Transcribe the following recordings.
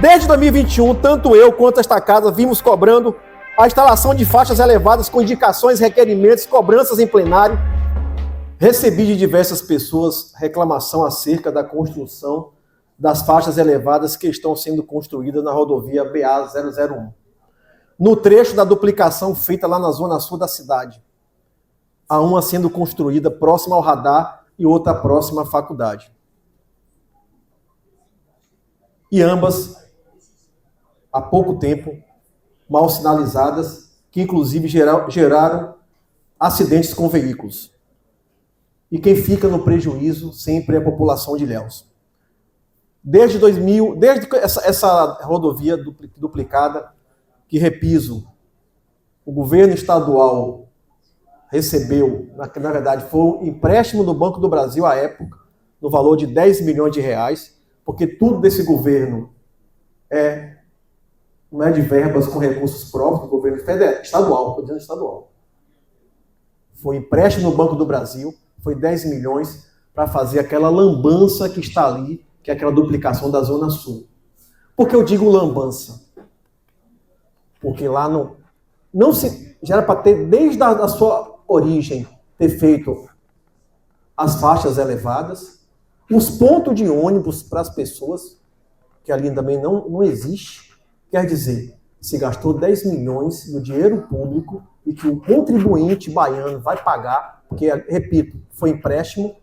Desde 2021, tanto eu quanto esta casa vimos cobrando a instalação de faixas elevadas com indicações, requerimentos, cobranças em plenário. Recebi de diversas pessoas reclamação acerca da construção das faixas elevadas que estão sendo construídas na rodovia BA-001, no trecho da duplicação feita lá na zona sul da cidade. Há uma sendo construída próxima ao radar e outra próxima à faculdade. E ambas, há pouco tempo, mal sinalizadas, que inclusive geraram acidentes com veículos. E quem fica no prejuízo sempre é a população de Ilhéus. Desde essa rodovia duplicada, que, repiso, o governo estadual recebeu, na verdade, foi um empréstimo do Banco do Brasil à época, no valor de 10 milhões de reais, porque tudo desse governo não é de verbas com recursos próprios do governo federal, estadual, estou dizendo estadual. Foi empréstimo no Banco do Brasil, foi 10 milhões para fazer aquela lambança que está ali, que é aquela duplicação da Zona Sul. Por que eu digo lambança? Porque lá não se... Já era para ter, desde a sua origem, ter feito as faixas elevadas, os pontos de ônibus para as pessoas, que ali também não existe. Quer dizer, se gastou 10 milhões no dinheiro público e que o contribuinte baiano vai pagar, porque, repito, foi empréstimo.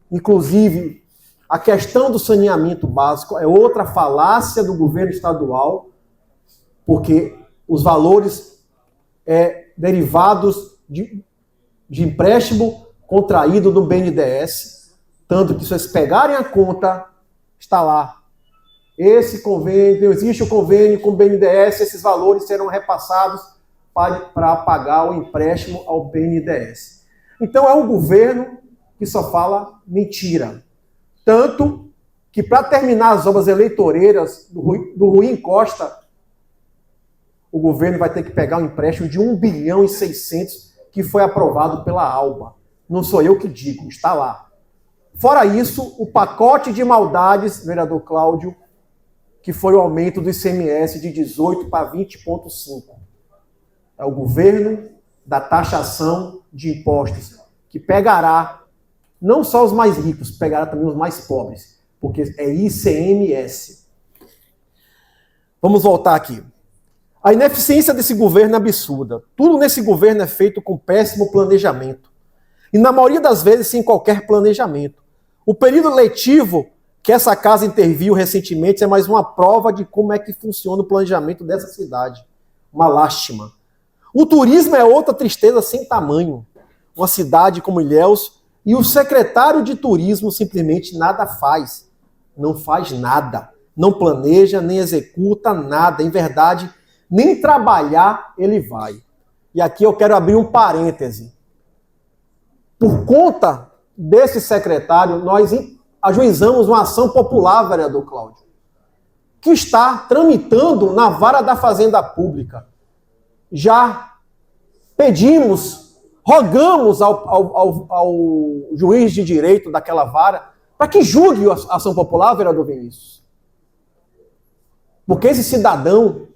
Inclusive, a questão do saneamento básico é outra falácia do governo estadual, porque os valores derivados de empréstimo contraído do BNDES, tanto que se vocês pegarem a conta, está lá. Esse convênio, existe o convênio com o BNDES, esses valores serão repassados para pagar o empréstimo ao BNDES. Então é um governo que só fala mentira. Tanto que, para terminar as obras eleitoreiras do Rui Costa, o governo vai ter que pegar um empréstimo de 1 bilhão e 600 que foi aprovado pela ALBA. Não sou eu que digo, está lá. Fora isso, o pacote de maldades, vereador Cláudio, que foi o aumento do ICMS de 18 para 20,5. É o governo da taxação de impostos, que pegará não só os mais ricos, pegará também os mais pobres, porque é ICMS. Vamos voltar aqui. A ineficiência desse governo é absurda. Tudo nesse governo é feito com péssimo planejamento. E na maioria das vezes sem qualquer planejamento. O período letivo que essa casa interviu recentemente é mais uma prova de como é que funciona o planejamento dessa cidade. Uma lástima. O turismo é outra tristeza sem tamanho. Uma cidade como Ilhéus, e o secretário de turismo simplesmente nada faz. Não faz nada. Não planeja, nem executa nada. Em verdade, nem trabalhar ele vai. E aqui eu quero abrir um parêntese. Por conta desse secretário, nós ajuizamos uma ação popular, vereador Cláudio, que está tramitando na vara da Fazenda Pública. Já pedimos, rogamos ao juiz de direito daquela vara para que julgue a ação popular, vereador Vinícius. Porque esse cidadão,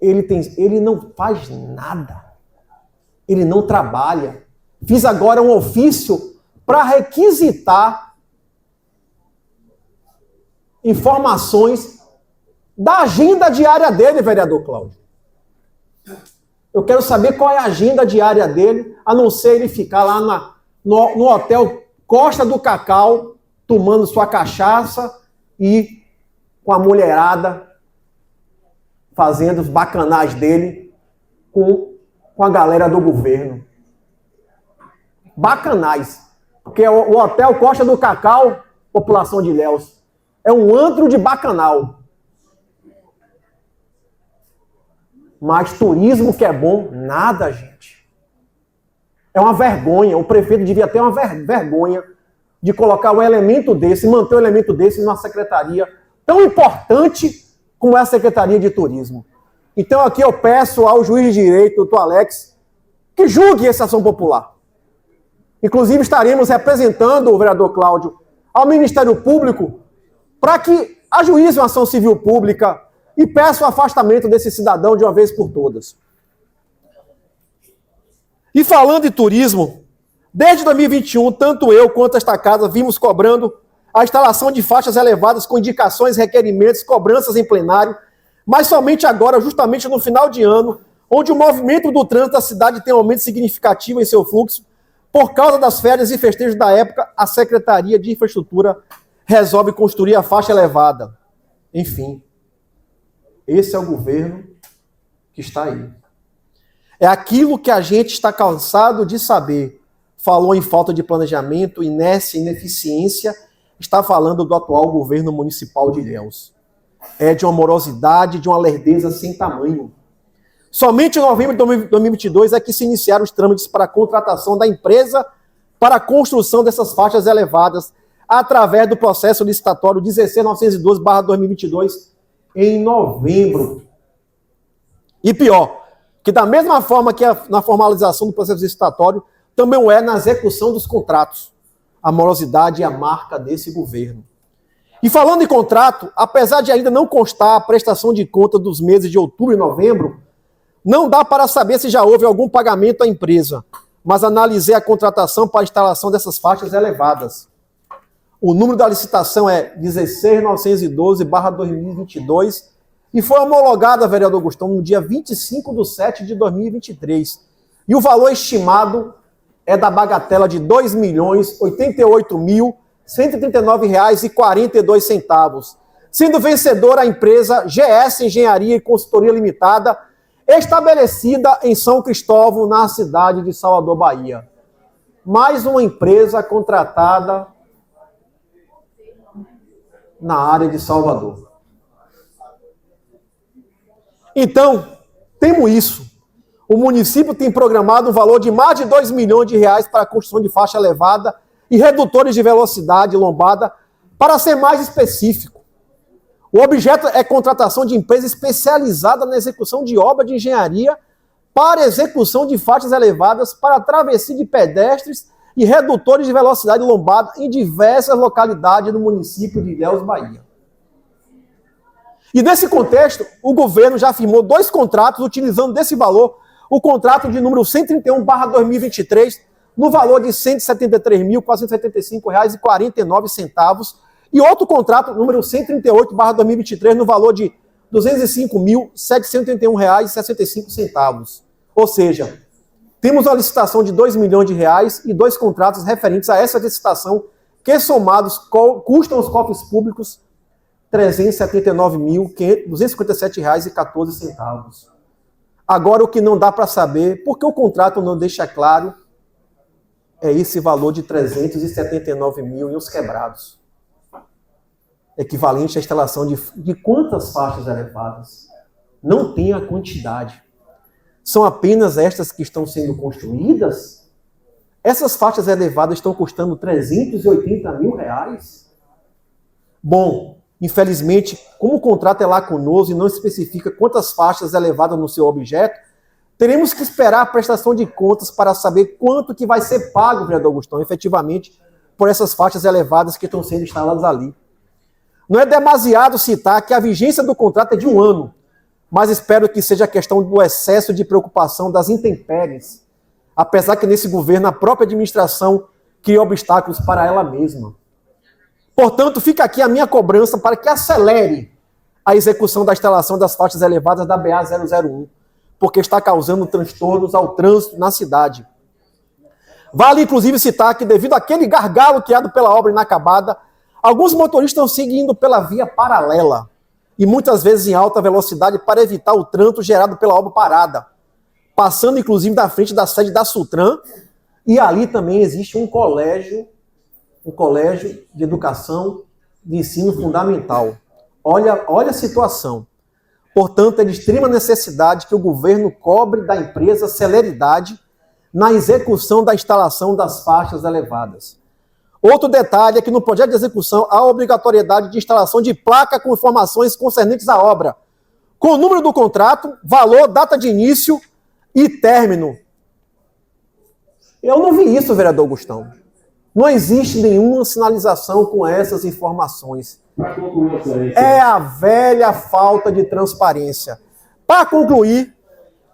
ele não faz nada. Ele não trabalha. Fiz agora um ofício para requisitar informações da agenda diária dele, vereador Cláudio. Eu quero saber qual é a agenda diária dele, a não ser ele ficar lá no hotel Costa do Cacau, tomando sua cachaça e com a mulherada fazendo os bacanais dele com a galera do governo. Bacanais. Porque o hotel Costa do Cacau, população de Ilhéus, é um antro de bacanal. Mas turismo que é bom, nada, gente. É uma vergonha. O prefeito devia ter uma vergonha de colocar um elemento desse, manter um elemento desse numa secretaria tão importante como é a Secretaria de Turismo. Então aqui eu peço ao juiz de direito, doutor Alex, que julgue essa ação popular. Inclusive estaremos representando o vereador Cláudio ao Ministério Público para que ajuize uma ação civil pública e peça o afastamento desse cidadão de uma vez por todas. E falando em turismo, desde 2021, tanto eu quanto esta casa vimos cobrando a instalação de faixas elevadas com indicações, requerimentos, cobranças em plenário, mas somente agora, justamente no final de ano, onde o movimento do trânsito da cidade tem um aumento significativo em seu fluxo, por causa das férias e festejos da época, a Secretaria de Infraestrutura resolve construir a faixa elevada. Enfim, esse é o governo que está aí. É aquilo que a gente está cansado de saber. Falou em falta de planejamento, inércia, ineficiência, está falando do atual governo municipal de Ilhéus. É de uma morosidade, de uma lerdeza sem tamanho. Somente em novembro de 2022 é que se iniciaram os trâmites para a contratação da empresa para a construção dessas faixas elevadas, através do processo licitatório 16.912/2022, em novembro. E pior, que da mesma forma que na formalização do processo licitatório, também é na execução dos contratos. A morosidade é a marca desse governo. E falando em contrato, apesar de ainda não constar a prestação de conta dos meses de outubro e novembro, não dá para saber se já houve algum pagamento à empresa, mas analisei a contratação para a instalação dessas faixas elevadas. O número da licitação é 16.912/2022 e foi homologada, vereador Gustavo, no dia 25/7/2023. E o valor estimado é da bagatela de R$ 2.088.139,42, sendo vencedora a empresa GS Engenharia e Consultoria Limitada, estabelecida em São Cristóvão, na cidade de Salvador, Bahia. Mais uma empresa contratada na área de Salvador. Então, temos isso. O município tem programado um valor de mais de R$ 2 milhões para a construção de faixa elevada e redutores de velocidade lombada, para ser mais específico. O objeto é contratação de empresa especializada na execução de obra de engenharia para execução de faixas elevadas para travessia de pedestres e redutores de velocidade lombada em diversas localidades do município de Ilhéus, Bahia. E nesse contexto, o governo já firmou 2 contratos utilizando desse valor, o contrato de número 131/2023, no valor de R$ 173.475,49, e outro contrato, número 138/2023, no valor de R$ 205.731,65. Ou seja, temos uma licitação de R$ 2 milhões e 2 contratos referentes a essa licitação, que somados custam aos cofres públicos R$ 379.257,14. Agora, o que não dá para saber, porque o contrato não deixa claro, é esse valor de 379 mil e uns quebrados. Equivalente à instalação de quantas faixas elevadas? Não tem a quantidade. São apenas estas que estão sendo construídas? Essas faixas elevadas estão custando R$ 380 mil? Bom, infelizmente, como o contrato é lacunoso e não especifica quantas faixas elevadas no seu objeto, teremos que esperar a prestação de contas para saber quanto que vai ser pago, vereador Gustavo, efetivamente, por essas faixas elevadas que estão sendo instaladas ali. Não é demasiado citar que a vigência do contrato é de 1 ano, mas espero que seja a questão do excesso de preocupação das intempéries, apesar que nesse governo a própria administração cria obstáculos para ela mesma. Portanto, fica aqui a minha cobrança para que acelere a execução da instalação das faixas elevadas da BA-001, porque está causando transtornos ao trânsito na cidade. Vale, inclusive, citar que, devido àquele gargalo criado pela obra inacabada, alguns motoristas estão seguindo pela via paralela, e muitas vezes em alta velocidade, para evitar o trânsito gerado pela obra parada, passando, inclusive, da frente da sede da Sutran, e ali também existe um colégio de educação de ensino fundamental. Olha a situação. Portanto, é de extrema necessidade que o governo cobre da empresa celeridade na execução da instalação das faixas elevadas. Outro detalhe é que no projeto de execução há a obrigatoriedade de instalação de placa com informações concernentes à obra, com o número do contrato, valor, data de início e término. Eu não vi isso, vereador Gustavo. Não existe nenhuma sinalização com essas informações. Para concluir, excelência. É a velha falta de transparência. Para concluir,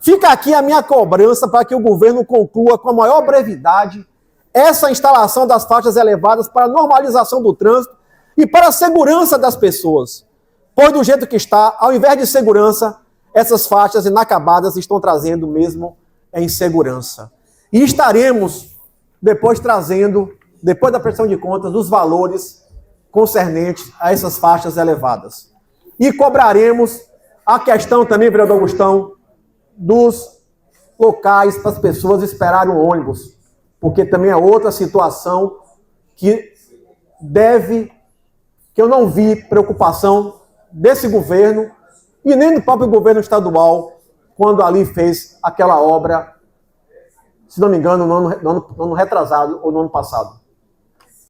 fica aqui a minha cobrança para que o governo conclua com a maior brevidade essa instalação das faixas elevadas para a normalização do trânsito e para a segurança das pessoas. Pois do jeito que está, ao invés de segurança, essas faixas inacabadas estão trazendo mesmo insegurança. E estaremos depois trazendo, depois da prestação de contas, os valores concernentes a essas faixas elevadas. E cobraremos a questão também, vereador Augustão, dos locais para as pessoas esperarem o ônibus, porque também é outra situação que eu não vi preocupação desse governo e nem do próprio governo estadual quando ali fez aquela obra, se não me engano, no ano retrasado ou no ano passado.